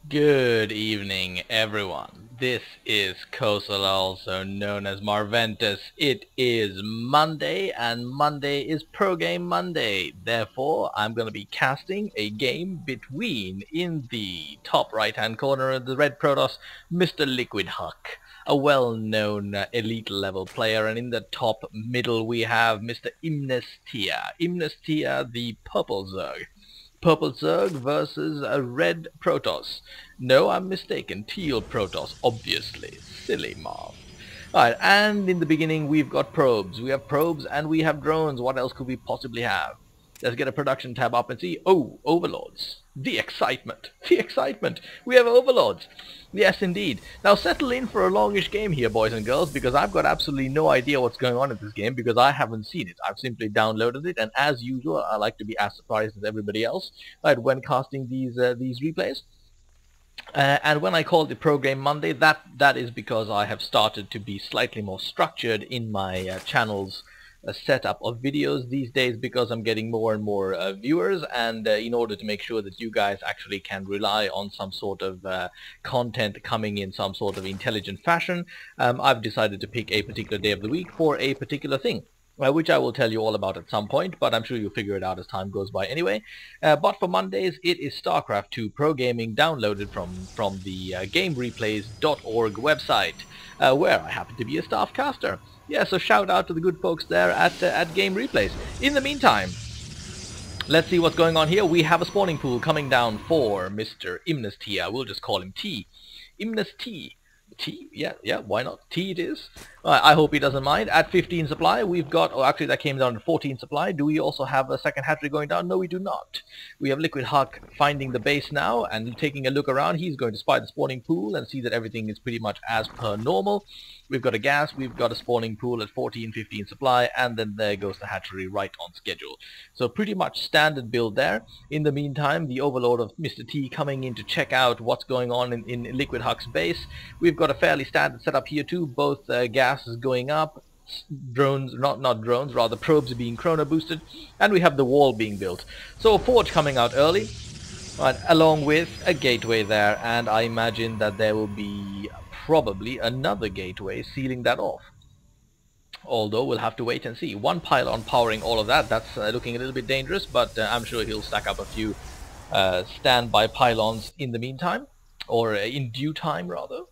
Good evening, everyone. This is Kosal, also known as Marventus. It is Monday, and Monday is Pro Game Monday. Therefore, I'm going to be casting a game between, in the top right-hand corner of the red Protoss, Mr. LiquidHUK, a well-known elite level player, and in the top middle we have Mr. IMnestea. IMnestea, the purple Zerg. Purple Zerg versus a red Protoss. No, I'm mistaken. Teal Protoss, obviously. Silly Marv. Alright, and in the beginning we've got probes. We have probes and we have drones. What else could we possibly have? Let's get a production tab up and see. Oh, overlords. The excitement. The excitement. We have overlords. Yes, indeed. Now settle in for a longish game here, boys and girls, because I've got absolutely no idea what's going on in this game because I haven't seen it. I've simply downloaded it, and as usual, I like to be as surprised as everybody else when casting these replays. And when I called it Pro Game Monday, that is because I have started to be slightly more structured in my channel's setup of videos these days, because I'm getting more and more viewers, and in order to make sure that you guys actually can rely on some sort of content coming in some sort of intelligent fashion, I've decided to pick a particular day of the week for a particular thing. Which I will tell you all about at some point, but I'm sure you'll figure it out as time goes by anyway. But for Mondays, it is Starcraft 2 Pro Gaming, downloaded from the GameReplays.org website, where I happen to be a staff caster. Yeah, so shout out to the good folks there at Game Replays. In the meantime, let's see what's going on here. We have a spawning pool coming down for Mr. IMnestea. We'll just call him T. IMnestea. T? Yeah, why not? T it is. I hope he doesn't mind. At 15 supply, we've got... Oh, actually, that came down to 14 supply. Do we also have a second hatchery going down? No, we do not. We have LiquidHUK finding the base now and taking a look around. He's going to spy the spawning pool and see that everything is pretty much as per normal. We've got a gas, we've got a spawning pool at 14, 15 supply, and then there goes the hatchery right on schedule. So pretty much standard build there. In the meantime, the overlord of Mr. T coming in to check out what's going on in LiquidHUK's base. We've got a fairly standard setup here too. Both gas is going up, drones, not drones, rather probes are being chrono boosted, and we have the wall being built. So a forge coming out early, right, along with a gateway there, and I imagine that there will be probably another gateway sealing that off. Although we'll have to wait and see. One pylon powering all of that, that's looking a little bit dangerous, but I'm sure he'll stack up a few standby pylons in the meantime, or in due time rather.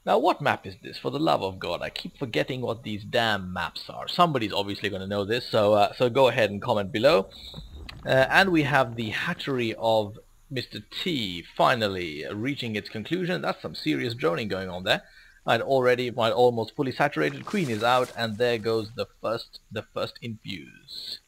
Now what map is this? For the love of God, I keep forgetting what these damn maps are. Somebody's obviously going to know this, so go ahead and comment below. And we have the hatchery of Mr. T finally reaching its conclusion. That's some serious droning going on there. And already, while almost fully saturated, Queen is out, and there goes the first infuse.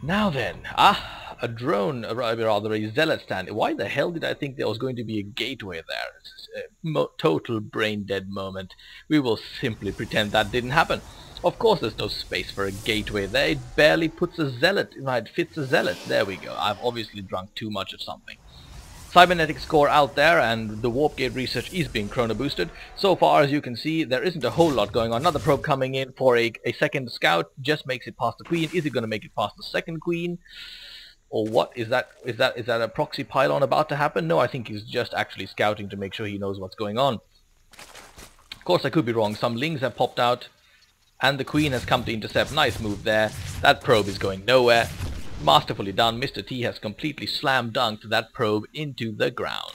Now then, a drone, rather a zealot stand. Why the hell did I think there was going to be a gateway there? It's a total brain dead moment. We will simply pretend that didn't happen. Of course there's no space for a gateway there. It barely puts a zealot, it fits a zealot. There we go. I've obviously drunk too much of something. Cybernetics core out there, and the warp gate research is being chrono boosted. So far, as you can see, there isn't a whole lot going on. Another probe coming in for a second scout just makes it past the queen. Is it going to make it past the second queen? Or what? Is that a proxy pylon about to happen? No, I think he's just actually scouting to make sure he knows what's going on. Of course, I could be wrong. Some lings have popped out, and the queen has come to intercept. Nice move there. That probe is going nowhere. Masterfully done. Mr. T has completely slam dunked that probe into the ground,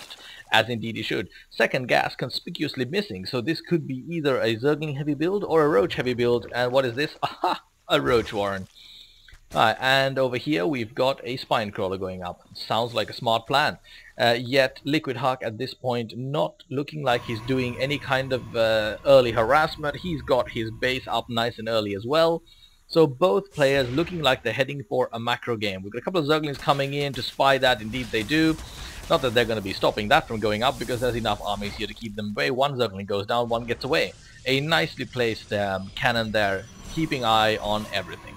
as indeed he should. Second gas conspicuously missing, so this could be either a Zergling heavy build or a Roach heavy build. And what is this? Aha! A Roach Warren. And over here we've got a spine crawler going up. Sounds like a smart plan. Yet LiquidHUK at this point not looking like he's doing any kind of early harassment. He's got his base up nice and early as well. So both players looking like they're heading for a macro game. We've got a couple of Zerglings coming in to spy that. Indeed they do. Not that they're going to be stopping that from going up, because there's enough armies here to keep them away. One Zergling goes down, one gets away. A nicely placed cannon there, keeping eye on everything.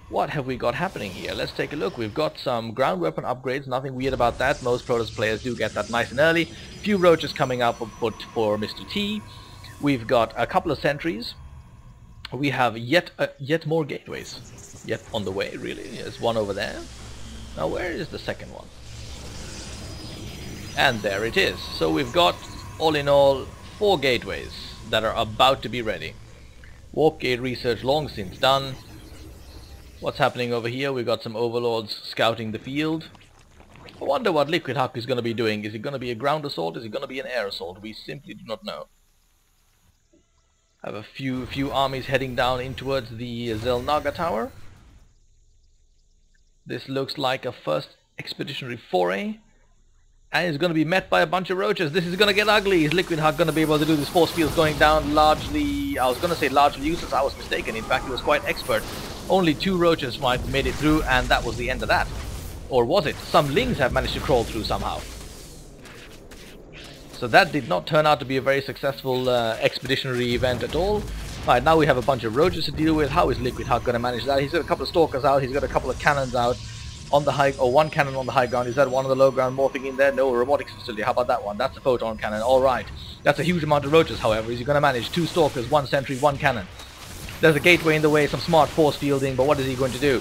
What have we got happening here? Let's take a look. We've got some ground weapon upgrades, nothing weird about that. Most Protoss players do get that nice and early. Few roaches coming up for Mr. T. We've got a couple of sentries. We have yet more gateways. Yet on the way, really. There's one over there. Now where is the second one? And there it is. So we've got, all in all, 4 gateways that are about to be ready. Warp gate research long since done. What's happening over here? We've got some overlords scouting the field. I wonder what LiquidHUK is going to be doing. Is it going to be a ground assault? Is it going to be an air assault? We simply do not know. Have a few armies heading down in towards the Zelnaga tower. This looks like a first expeditionary foray. And it's going to be met by a bunch of roaches. This is going to get ugly. Is LiquidHUK going to be able to do this force field going down largely... I was going to say largely useless. I was mistaken. In fact, he was quite expert. Only 2 roaches might have made it through, and that was the end of that. Or was it? Some lings have managed to crawl through somehow. So that did not turn out to be a very successful expeditionary event at all. Right, now we have a bunch of roaches to deal with. How is LiquidHUK going to manage that? He's got a couple of stalkers out. He's got a couple of cannons out. On the high, or 1 cannon on the high ground. Is that one on the low ground morphing in there? No, robotics facility. How about that one? That's a photon cannon. Alright. That's a huge amount of roaches, however. Is he going to manage 2 stalkers, 1 sentry, 1 cannon? There's a gateway in the way, some smart force fielding, but what is he going to do?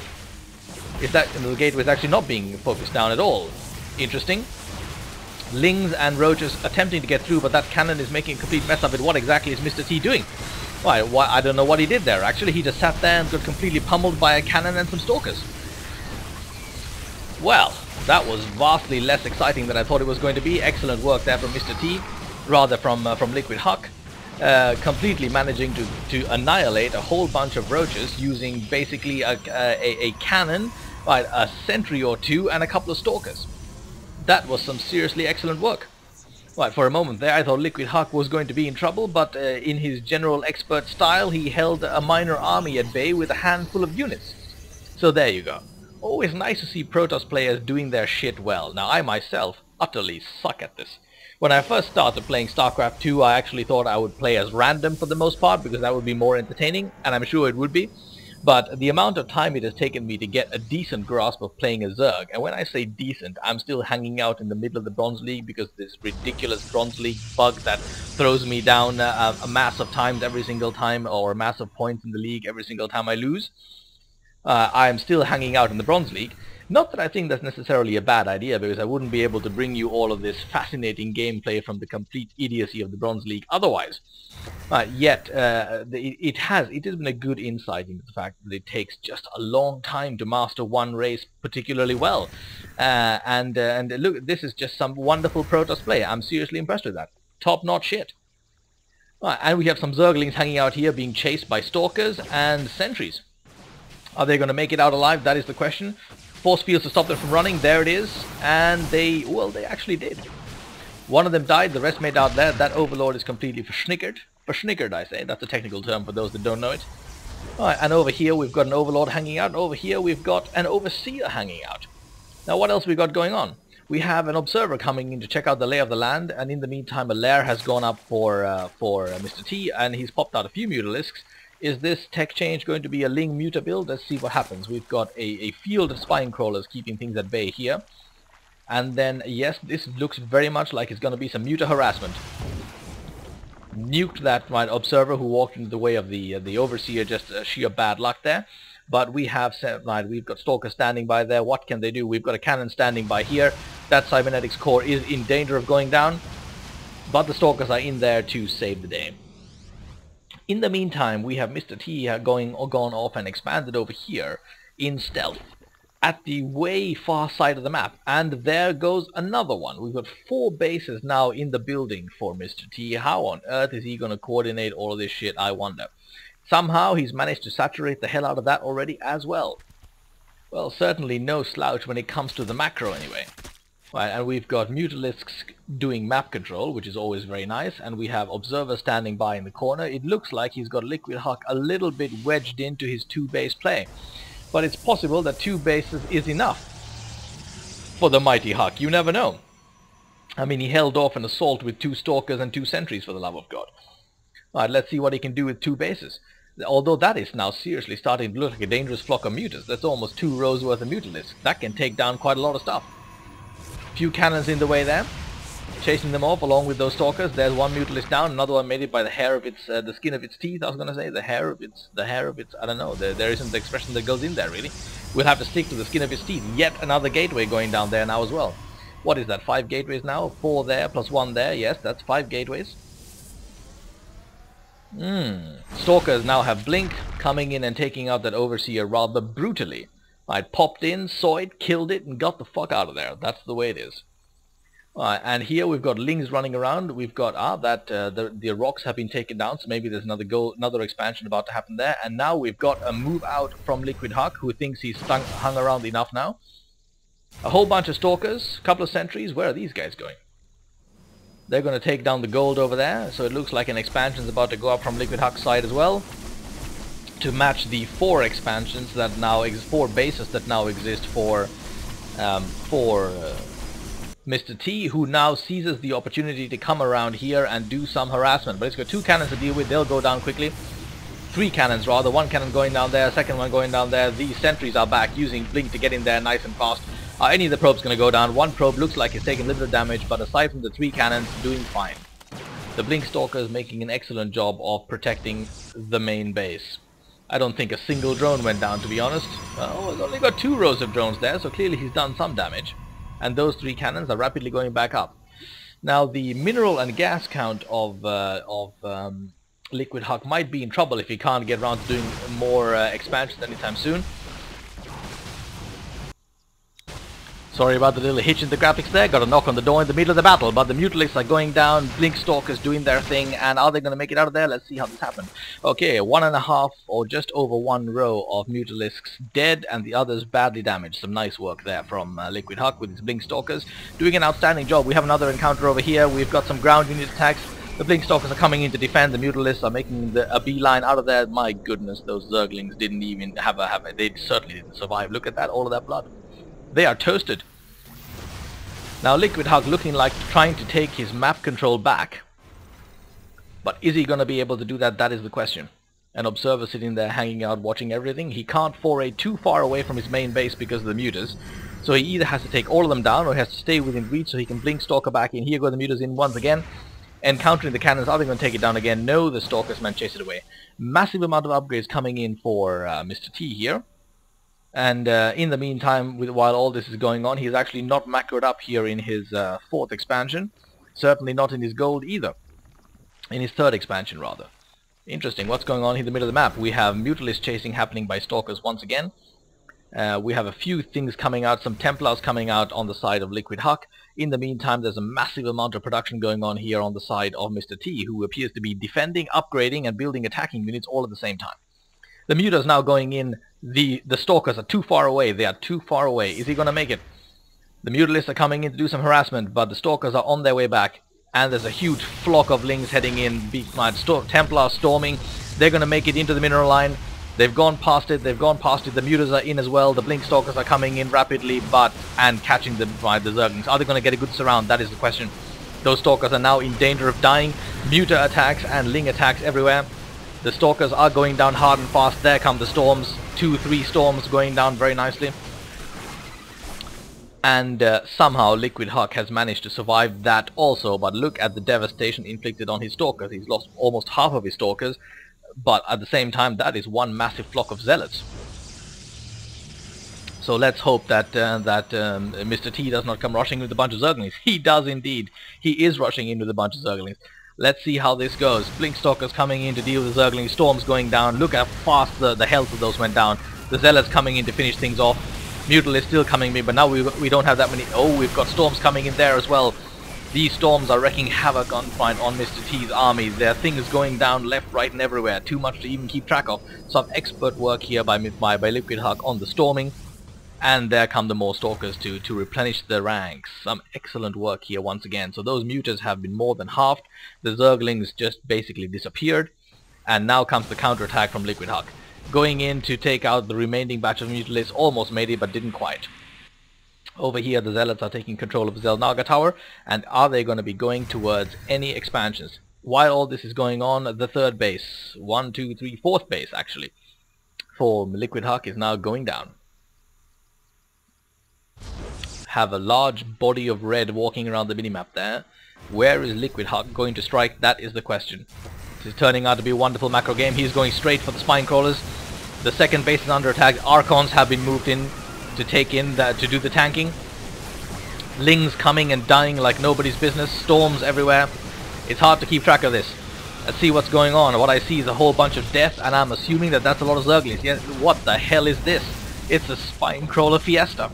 Is that the gateway is actually not being focused down at all? Interesting. Lings and roaches attempting to get through, but that cannon is making a complete mess of it. What exactly is Mr. T doing? Why, I don't know what he did there. Actually, he just sat there and got completely pummeled by a cannon and some stalkers. Well, that was vastly less exciting than I thought it was going to be. Excellent work there from Mr. T, rather from LiquidHUK. Completely managing to annihilate a whole bunch of roaches using basically a cannon, right, a sentry or 2, and a couple of stalkers. That was some seriously excellent work. Right, for a moment there I thought LiquidHUK was going to be in trouble, but in his general expert style he held a minor army at bay with a handful of units. So there you go. Always nice to see Protoss players doing their shit well. Now I myself utterly suck at this. When I first started playing Starcraft 2, I actually thought I would play as random for the most part, because that would be more entertaining, and I'm sure it would be. But the amount of time it has taken me to get a decent grasp of playing a Zerg, and when I say decent, I'm still hanging out in the middle of the Bronze League because this ridiculous Bronze League bug that throws me down a mass of times every single time, or a mass of points in the league every single time I lose. I'm still hanging out in the Bronze League. Not that I think that's necessarily a bad idea, because I wouldn't be able to bring you all of this fascinating gameplay from the complete idiocy of the Bronze League otherwise. Yet, it has been a good insight into the fact that it takes just a long time to master one race particularly well. And look, this is just some wonderful Protoss play. I'm seriously impressed with that. Top-notch shit. And we have some Zerglings hanging out here being chased by stalkers and sentries. Are they going to make it out alive? That is the question. Force fields to stop them from running. There it is. And they actually did. One of them died. The rest made out there. That overlord is completely verschnickered. Verschnickered, I say. That's a technical term for those that don't know it. Alright, and over here we've got an overlord hanging out. And over here we've got an overseer hanging out. Now what else we got going on? We have an observer coming in to check out the lay of the land. And in the meantime a lair has gone up for Mr. T. And he's popped out a few mutalisks. Is this tech change going to be a Ling Muta build? Let's see what happens. We've got a field of spine crawlers keeping things at bay here. And then, yes, this looks very much like it's going to be some Muta harassment. Nuked that observer who walked into the way of the overseer, just sheer bad luck there. But we have, we've got stalkers standing by there. What can they do? We've got a cannon standing by here. That cybernetics core is in danger of going down. But the stalkers are in there to save the day. In the meantime, we have Mr. T gone off and expanded over here in stealth at the way far side of the map. And there goes another one. We've got 4 bases now in the building for Mr. T. How on earth is he going to coordinate all of this shit, I wonder? Somehow he's managed to saturate the hell out of that already as well. Well, certainly no slouch when it comes to the macro anyway. Right, and we've got mutalisks doing map control, which is always very nice, and we have observers standing by in the corner. It looks like he's got LiquidHUK a little bit wedged into his 2-base play. But it's possible that 2 bases is enough for the mighty Huck. You never know. I mean, he held off an assault with 2 stalkers and 2 sentries, for the love of God. Alright, let's see what he can do with 2 bases. Although that is now seriously starting to look like a dangerous flock of mutas. That's almost 2 rows worth of mutalisks. That can take down quite a lot of stuff. Few cannons in the way there, chasing them off along with those stalkers. There's one mutalisk down, another one made it by the hair of its, the skin of its teeth. I was going to say the hair of its, I don't know. There isn't the expression that goes in there really. We'll have to stick to the skin of its teeth. Yet another gateway going down there now as well. What is that, 5 gateways now? 4 there, plus 1 there. Yes, that's 5 gateways. Stalkers now have Blink, coming in and taking out that Overseer rather brutally. I popped in, saw it, killed it, and got the fuck out of there. That's the way it is. And here we've got Lings running around. We've got the rocks have been taken down, so maybe there's another expansion about to happen there. And now we've got a move out from LiquidHUK, who thinks he's hung around enough now. A whole bunch of Stalkers, a couple of sentries. Where are these guys going? They're going to take down the gold over there, so it looks like an expansion is about to go up from LiquidHUK's side as well, to match the 4 expansions that now 4 bases that now exist for Mr. T, who now seizes the opportunity to come around here and do some harassment. But it's got 2 cannons to deal with. They'll go down quickly. 3 cannons rather. 1 cannon going down there, second one going down there. These sentries are back, using Blink to get in there nice and fast. Any of the probes going to go down. 1 probe looks like it's taking a little bit of damage, but aside from the 3 cannons, doing fine. The Blink Stalker is making an excellent job of protecting the main base. I don't think a single drone went down, to be honest. Oh, he's only got 2 rows of drones there, so clearly he's done some damage. And those 3 cannons are rapidly going back up. Now the mineral and gas count of LiquidHUK might be in trouble if he can't get around to doing more expansions anytime soon. Sorry about the little hitch in the graphics there. Got a knock on the door in the middle of the battle, but the Mutalisks are going down. Blink Stalkers doing their thing, and are they going to make it out of there? Let's see how this happened. Okay, 1.5 or just over 1 row of Mutalisks dead, and the others badly damaged. Some nice work there from LiquidHUK with his Blink Stalkers, doing an outstanding job. We have another encounter over here. We've got some ground unit attacks. The Blink Stalkers are coming in to defend. The Mutalisks are making a beeline out of there. My goodness, those Zerglings didn't even they certainly didn't survive. Look at that, all of that blood. They are toasted. Now LiquidHUK looking like trying to take his map control back. But is he going to be able to do that? That is the question. An observer sitting there hanging out watching everything. He can't foray too far away from his main base because of the mutas. So he either has to take all of them down or he has to stay within reach so he can Blink Stalker back in. Here go the mutas in once again. Encountering the cannons. Are they going to take it down again? No, the Stalkers man chase it away. Massive amount of upgrades coming in for Mr. T here. And in the meantime, while all this is going on, he's actually not macroed up here in his 4th expansion. Certainly not in his gold either. In his 3rd expansion, rather. Interesting. What's going on in the middle of the map? We have Mutalist chasing happening by Stalkers once again. We have a few things coming out, some Templars coming out on the side of LiquidHUK. In the meantime, there's a massive amount of production going on here on the side of Mr. T, who appears to be defending, upgrading, and building attacking units all at the same time. The Muta's now going in. The Stalkers are too far away. They are too far away. Is he going to make it? The Mutalists are coming in to do some harassment, but the Stalkers are on their way back. And there's a huge flock of Lings heading in. Templars storming. They're going to make it into the mineral line. They've gone past it. They've gone past it. The Mutas are in as well. The Blink Stalkers are coming in rapidly, and catching the Zerglings. Are they going to get a good surround? That is the question. Those Stalkers are now in danger of dying. Muta attacks and Ling attacks everywhere. The Stalkers are going down hard and fast. There come the storms. 2-3 storms going down very nicely. And somehow LiquidHUK has managed to survive that also. But look at the devastation inflicted on his Stalkers. He's lost almost half of his Stalkers. But at the same time, that is one massive flock of Zealots. So let's hope that Mr. T does not come rushing with a bunch of Zerglings. He does indeed. He is rushing in with a bunch of Zerglings. Let's see how this goes. Blink Stalkers coming in to deal with the Zerglings. Storms going down. Look how fast the health of those went down. The Zealots coming in to finish things off. Mutal is still coming in, but now we don't have that many. Oh, we've got Storms coming in there as well. These Storms are wrecking havoc on Mr. T's army. There are things going down left, right, and everywhere. Too much to even keep track of. Some expert work here by LiquidHUK on the storming. And there come the more Stalkers to replenish the ranks. Some excellent work here once again. So those Mutas have been more than halved. The Zerglings just basically disappeared. And now comes the counterattack from LiquidHUK. Going in to take out the remaining batch of Mutalisks. Almost made it, but didn't quite. Over here the Zealots are taking control of the Zelnaga Tower. And are they going to be going towards any expansions? While all this is going on, the 3rd base, 1, 2, 3, 4th base actually, for LiquidHUK is now going down. Have a large body of red walking around the minimap there. Where is LiquidHUK going to strike? That is the question. This is turning out to be a wonderful macro game. He's going straight for the spine crawlers. The 2nd base is under attack. Archons have been moved in to take in to do the tanking. Lings coming and dying like nobody's business. Storms everywhere. It's hard to keep track of this. Let's see what's going on. What I see is a whole bunch of death, and I'm assuming that that's a lot of Zerglings. Yeah, what the hell is this? It's a spine crawler fiesta.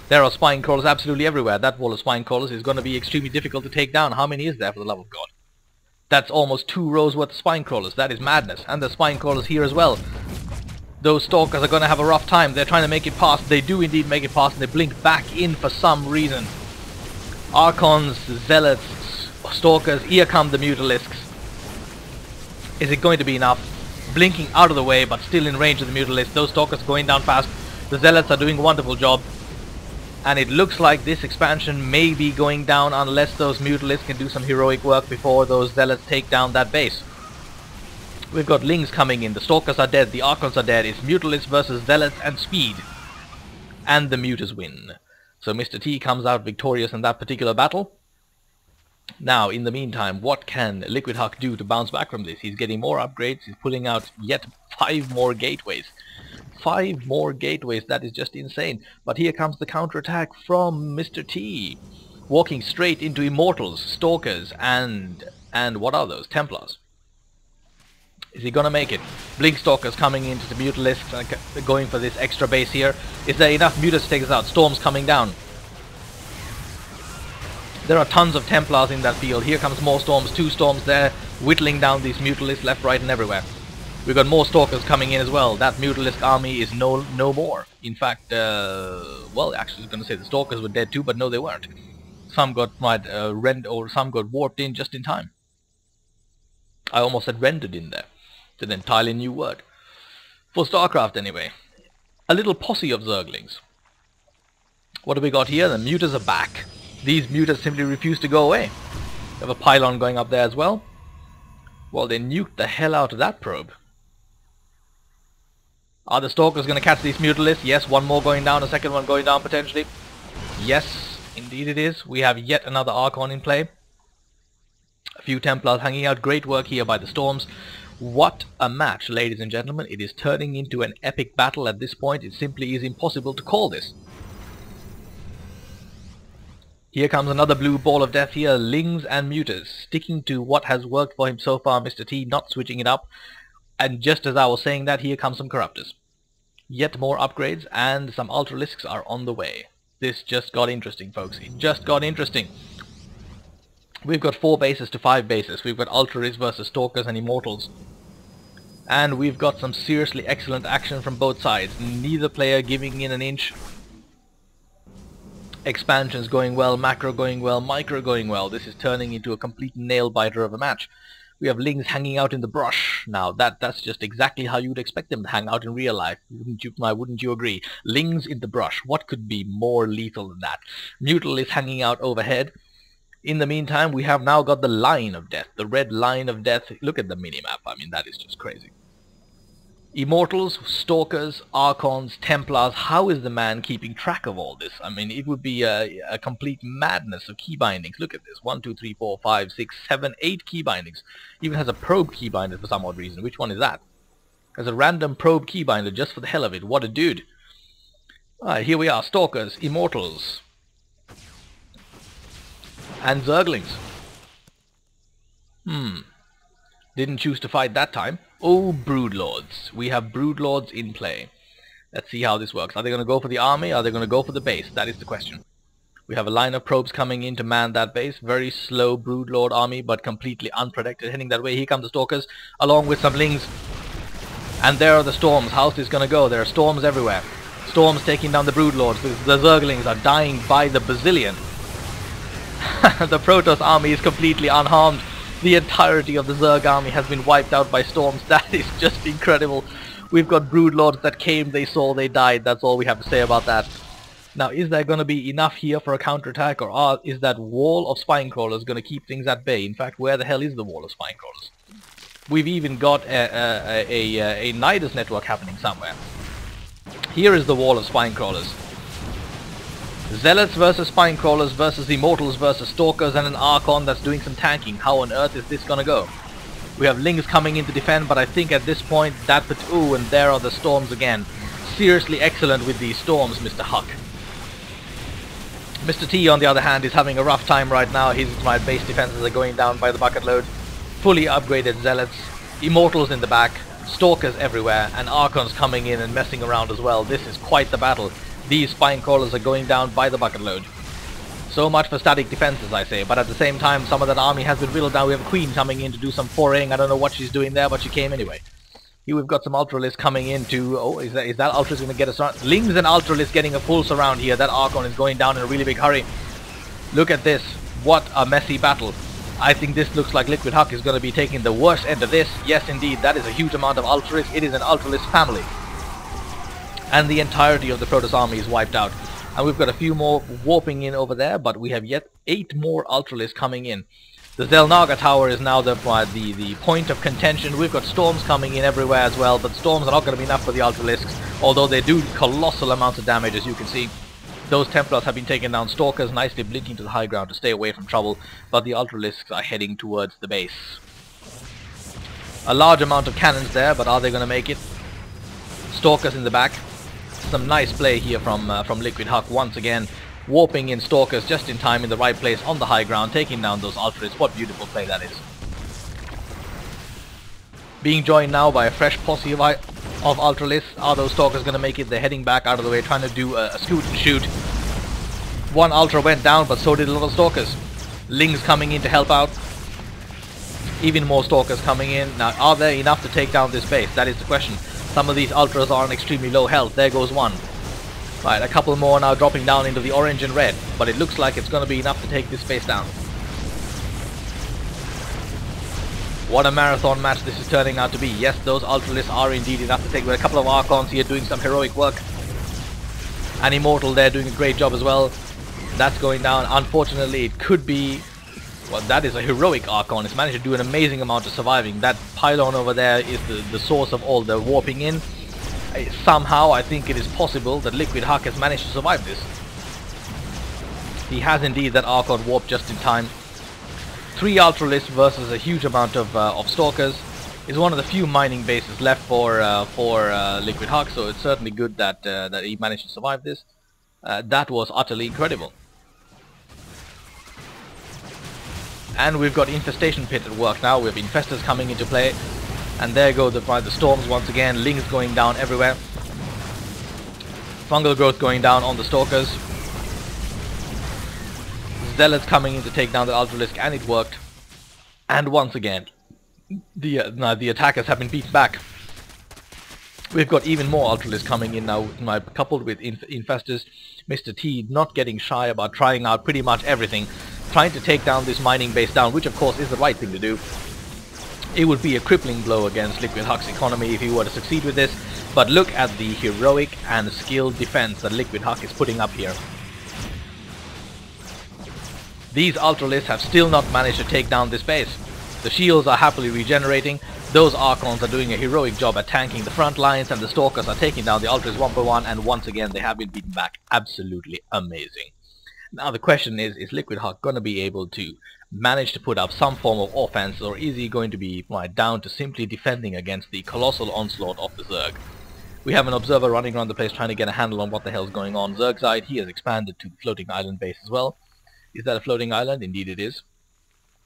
There are spine crawlers absolutely everywhere. That wall of spine crawlers is going to be extremely difficult to take down. How many is there, for the love of God? That's almost 2 rows worth of spine crawlers. That is madness. And the spine crawlers here as well. Those stalkers are going to have a rough time. They're trying to make it past. They do indeed make it past, and they blink back in for some reason. Archons, Zealots, Stalkers, here come the Mutalisks. Is it going to be enough? Blinking out of the way, but still in range of the Mutalisk. Those Stalkers are going down fast. The Zealots are doing a wonderful job. And it looks like this expansion may be going down unless those Mutalisks can do some heroic work before those Zealots take down that base. We've got Lings coming in. The Stalkers are dead. The Archons are dead. It's Mutalisks versus Zealots and speed. And the Mutas win. So Mr. T comes out victorious in that particular battle. Now, in the meantime, what can LiquidHUK do to bounce back from this? He's getting more upgrades. He's putting out yet 5 more gateways. 5 more gateways. That is just insane. But here comes the counterattack from Mr. T. Walking straight into Immortals, Stalkers, and what are those? Templars. Is he gonna make it? Blink Stalkers coming into the Mutalisks, going for this extra base here. Is there enough Mutas to take us out? Storms coming down. There are tons of Templars in that field. Here comes more storms. 2 storms there, whittling down these Mutalisks left, right, and everywhere. We've got more Stalkers coming in as well. That Mutalisk army is no more. In fact, well, actually, I was going to say the Stalkers were dead too, but no, they weren't. Some got some got warped in just in time. I almost said rendered in there. It's an entirely new word. For Starcraft, anyway. A little posse of Zerglings. What have we got here? The Mutas are back. These Mutas simply refuse to go away. We have a pylon going up there as well. Well, they nuked the hell out of that probe. Are the Stalkers going to catch these Mutalisks? Yes, one more going down, a second one going down potentially. Yes, indeed it is. We have yet another Archon in play. A few Templars hanging out. Great work here by the Storms. What a match, ladies and gentlemen. It is turning into an epic battle at this point. It simply is impossible to call this. Here comes another blue ball of death here. Lings and Mutas, sticking to what has worked for him so far, Mr. T, not switching it up. And just as I was saying that, here come some Corruptors. Yet more upgrades, and some Ultralisks are on the way. This just got interesting, folks. It just got interesting. We've got 4 bases to 5 bases. We've got Ultralis versus Stalkers and Immortals. And we've got some seriously excellent action from both sides. Neither player giving in an inch. Expansions going well, macro going well, micro going well. This is turning into a complete nail-biter of a match. We have Lings hanging out in the brush. Now, that's just exactly how you would expect them to hang out in real life. Wouldn't you agree? Lings in the brush. What could be more lethal than that? Mutal is hanging out overhead. In the meantime, we have now got the line of death. The red line of death. Look at the minimap. I mean, that is just crazy. Immortals, Stalkers, Archons, Templars. How is the man keeping track of all this? I mean, it would be a complete madness of key bindings. Look at this. 1, 2, 3, 4, 5, 6, 7, 8 key bindings. Even has a probe key binder for some odd reason. Which one is that? There's a random probe key binder just for the hell of it. What a dude. Alright, here we are. Stalkers, Immortals, and Zerglings. Didn't choose to fight that time. Oh, Broodlords. We have Broodlords in play. Let's see how this works. Are they going to go for the army? Are they going to go for the base? That is the question. We have a line of probes coming in to man that base. Very slow Broodlord army, but completely unprotected. Heading that way. Here come the Stalkers, along with some Lings. And there are the Storms. How's this going to go? There are Storms everywhere. Storms taking down the Broodlords. The Zerglings are dying by the bazillion. The Protoss army is completely unharmed. The entirety of the Zerg army has been wiped out by Storms. That is just incredible. We've got Broodlords that came, they saw, they died. That's all we have to say about that. Now, is there going to be enough here for a counterattack, or is that wall of spine crawlers going to keep things at bay? In fact, where the hell is the wall of spine crawlers? We've even got a Nidus network happening somewhere. Here is the wall of spine crawlers. Zealots versus spine crawlers versus Immortals versus Stalkers and an Archon that's doing some tanking. How on earth is this gonna go? We have Lings coming in to defend, but I think at this point that... Ooh, and there are the Storms again. Seriously excellent with these Storms, Mr. Huck. Mr. T, on the other hand, is having a rough time right now. His base defenses are going down by the bucket load. Fully upgraded Zealots, Immortals in the back, Stalkers everywhere, and Archons coming in and messing around as well. This is quite the battle. These Spine Crawlers are going down by the bucket load. So much for static defenses, I say, but at the same time, some of that army has been whittled down. We have a Queen coming in to do some foraying. I don't know what she's doing there, but she came anyway. Here we've got some Ultralists coming in to... Oh, is that Ultralist going to get a surround? Lings and Ultralists getting a full surround here. That Archon is going down in a really big hurry. Look at this. What a messy battle. I think this looks like LiquidHUK is going to be taking the worst end of this. Yes, indeed, that is a huge amount of Ultralists. It is an Ultralist family. And the entirety of the Protoss army is wiped out. And we've got a few more warping in over there, but we have yet 8 more Ultralists coming in. The Zelnaga Tower is now the point of contention. We've got Storms coming in everywhere as well, but Storms are not going to be enough for the Ultralisks, although they do colossal amounts of damage, as you can see. Those Templars have been taking down Stalkers, nicely blinking to the high ground to stay away from trouble, but the Ultralisks are heading towards the base. A large amount of cannons there, but are they going to make it? Stalkers in the back. Some nice play here from LiquidHUK once again. Warping in Stalkers just in time in the right place on the high ground, taking down those Ultralists. What beautiful play that is. Being joined now by a fresh posse of Ultralists. Are those Stalkers going to make it? They're heading back out of the way, trying to do a scoot and shoot. One Ultra went down, but so did a lot of Stalkers. Lings coming in to help out. Even more Stalkers coming in. Now, are there enough to take down this base? That is the question. Some of these Ultras are on extremely low health. There goes one. Right, a couple more now dropping down into the orange and red, but it looks like it's going to be enough to take this base down. What a marathon match this is turning out to be. Yes, those Ultralists are indeed enough to take. With a couple of Archons here doing some heroic work. An Immortal there doing a great job as well. That's going down. Unfortunately, it could be... Well, that is a heroic Archon. It's managed to do an amazing amount of surviving. That pylon over there is the source of all the warping in. Somehow, I think it is possible that LiquidHUK has managed to survive this. He has indeed that Archon warp just in time. 3 Ultralists versus a huge amount of Stalkers is one of the few mining bases left for LiquidHUK, so it's certainly good that that he managed to survive this. That was utterly incredible. And we've got Infestation Pit at work now. We have Infestors coming into play. And there go the Storms once again. Lings going down everywhere. Fungal Growth going down on the Stalkers. Zealots coming in to take down the Ultralisk, and it worked. And once again, the attackers have been beaten back. We've got even more Ultralisk coming in now, coupled with Infestors. Mr. T not getting shy about trying out pretty much everything. Trying to take down this mining base down, which of course is the right thing to do. It would be a crippling blow against LiquidHUK's economy if he were to succeed with this, but look at the heroic and skilled defense that LiquidHUK is putting up here. These Ultralists have still not managed to take down this base. The shields are happily regenerating, those Archons are doing a heroic job at tanking the front lines, and the Stalkers are taking down the Ultras one by one, and once again they have been beaten back. Absolutely amazing. Now the question is LiquidHUK going to be able to manage to put up some form of offense, or is he going to be down to simply defending against the colossal onslaught of the Zerg? We have an observer running around the place trying to get a handle on what the hell's going on. Zerg's side, he has expanded to the floating island base as well. Is that a floating island? Indeed it is.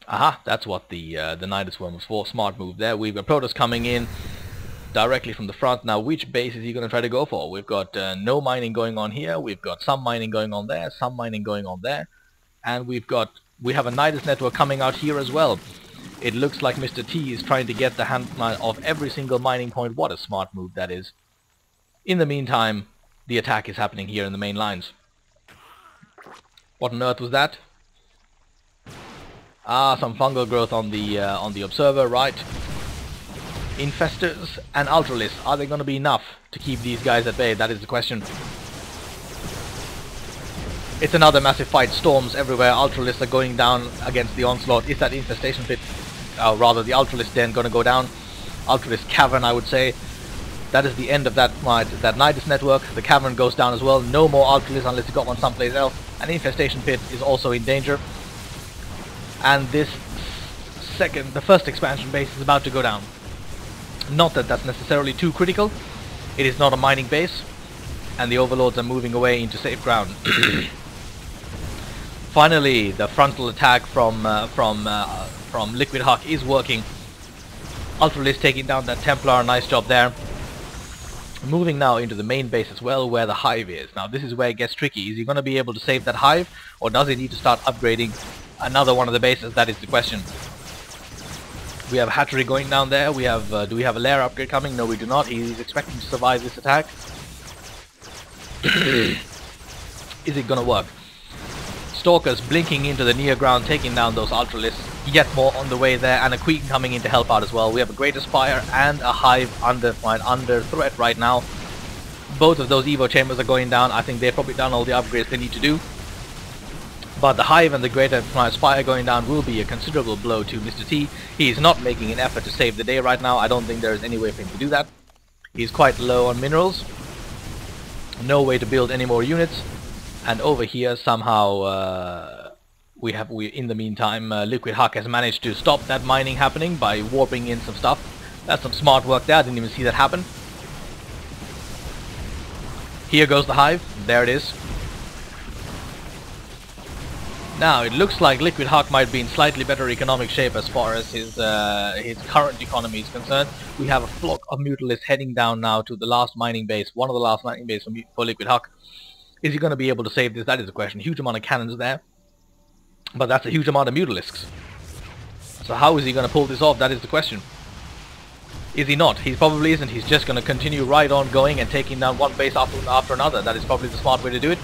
Aha, that's what the Nidus Worm was for. Smart move there. We've got Protoss coming in directly from the front. Now, which base is he going to try to go for? We've got no mining going on here. We've got some mining going on there, some mining going on there. And we have a Nidus network coming out here as well. It looks like Mr. T is trying to get the hand of every single mining point. What a smart move that is. In the meantime, the attack is happening here in the main lines. What on earth was that? Ah, some fungal growth on the observer, right? Infestors and Ultralists, are they going to be enough to keep these guys at bay? That is the question. It's another massive fight. Storms everywhere. Ultralists are going down against the onslaught. Is that Infestation Pit, rather the Ultralist den, going to go down? Ultralist Cavern, I would say. That is the end of that Nidus network. The Cavern goes down as well. No more Ultralists unless you got one someplace else. An Infestation Pit is also in danger. And the first expansion base is about to go down. Not that that's necessarily too critical. It is not a mining base, and the overlords are moving away into safe ground. Finally, the frontal attack from LiquidHUK is working. Ultralisk taking down that Templar, nice job there. Moving now into the main base as well, where the hive is. Now this is where it gets tricky. Is he going to be able to save that hive, or does he need to start upgrading another one of the bases? That is the question. We have Hatchery going down there. We have do we have a lair upgrade coming? No, we do not. He's expecting to survive this attack. Is it going to work? Stalkers blinking into the near ground, taking down those Ultralisks. Yet more on the way there, and a Queen coming in to help out as well. We have a Greater Spire and a Hive under threat right now. Both of those Evo Chambers are going down. I think they've probably done all the upgrades they need to do. But the Hive and the Greater Spire going down will be a considerable blow to Mr. T. He is not making an effort to save the day right now. I don't think there is any way for him to do that. He's quite low on minerals. No way to build any more units. And over here somehow in the meantime LiquidHUK has managed to stop that mining happening by warping in some stuff. That's some smart work there. I didn't even see that happen. Here goes the Hive. There it is. Now it looks like LiquidHUK might be in slightly better economic shape as far as his current economy is concerned. We have a flock of Mutalisks heading down now to the last mining base, one of the last mining bases for LiquidHUK. Is he going to be able to save this? That is the question. Huge amount of cannons there, but that's a huge amount of Mutalisks. So how is he going to pull this off? That is the question. Is he not? He probably isn't. He's just going to continue right on going and taking down one base after another. That is probably the smart way to do it.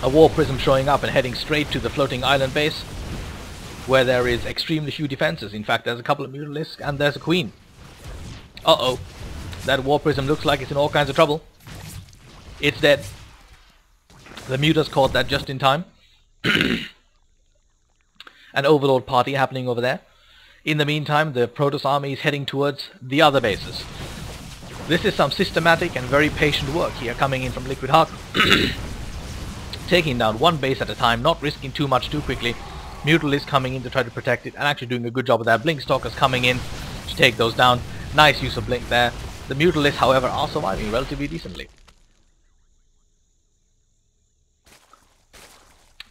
A War Prism showing up and heading straight to the floating island base, where there is extremely few defenses. In fact, there's a couple of Mutalisks and there's a Queen. Uh-oh. That War Prism looks like it's in all kinds of trouble. It's dead. The Mutas caught that just in time. An Overlord party happening over there. In the meantime, the Protoss army is heading towards the other bases. This is some systematic and very patient work here coming in from LiquidHUK. Taking down one base at a time, not risking too much too quickly. Mutalisks coming in to try to protect it and actually doing a good job of that. Blink Stalkers coming in to take those down. Nice use of Blink there. The Mutalisks, however, are surviving relatively decently.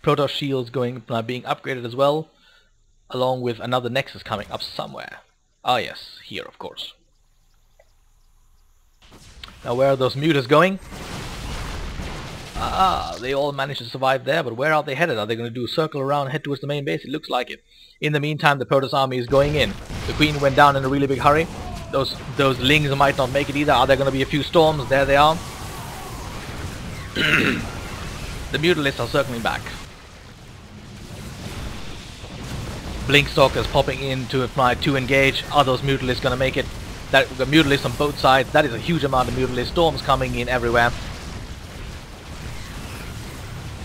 Protoss shields being upgraded as well, along with another Nexus coming up somewhere. Ah yes, here of course. Now where are those Mutas going? They all managed to survive there, but where are they headed? Are they going to do a circle around, head towards the main base? It looks like it. In the meantime, the Protoss army is going in. The Queen went down in a really big hurry. Those Lings might not make it either. Are there going to be a few storms? There they are. The Mutalisks are circling back. Blink Stalkers popping in to engage. Are those Mutalisks going to make it? We've got Mutalisks on both sides. That is a huge amount of Mutalisks. Storms coming in everywhere.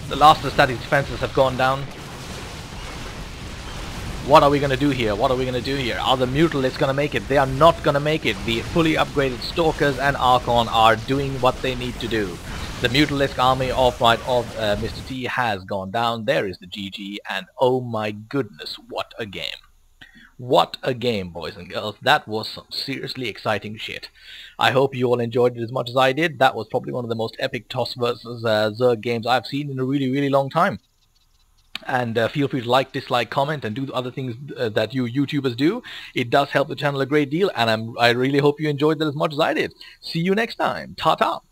The last of the static defenses have gone down. What are we going to do here? What are we going to do here? Are the Mutalisks going to make it? They are not going to make it. The fully upgraded Stalkers and Archon are doing what they need to do. The Mutalisk army of Mr. T has gone down. There is the GG, and oh my goodness, what a game. What a game, boys and girls. That was some seriously exciting shit. I hope you all enjoyed it as much as I did. That was probably one of the most epic TOS versus Zerg games I've seen in a really, really long time. And feel free to like, dislike, comment, and do the other things that you YouTubers do. It does help the channel a great deal, and I really hope you enjoyed that as much as I did. See you next time. Ta-ta!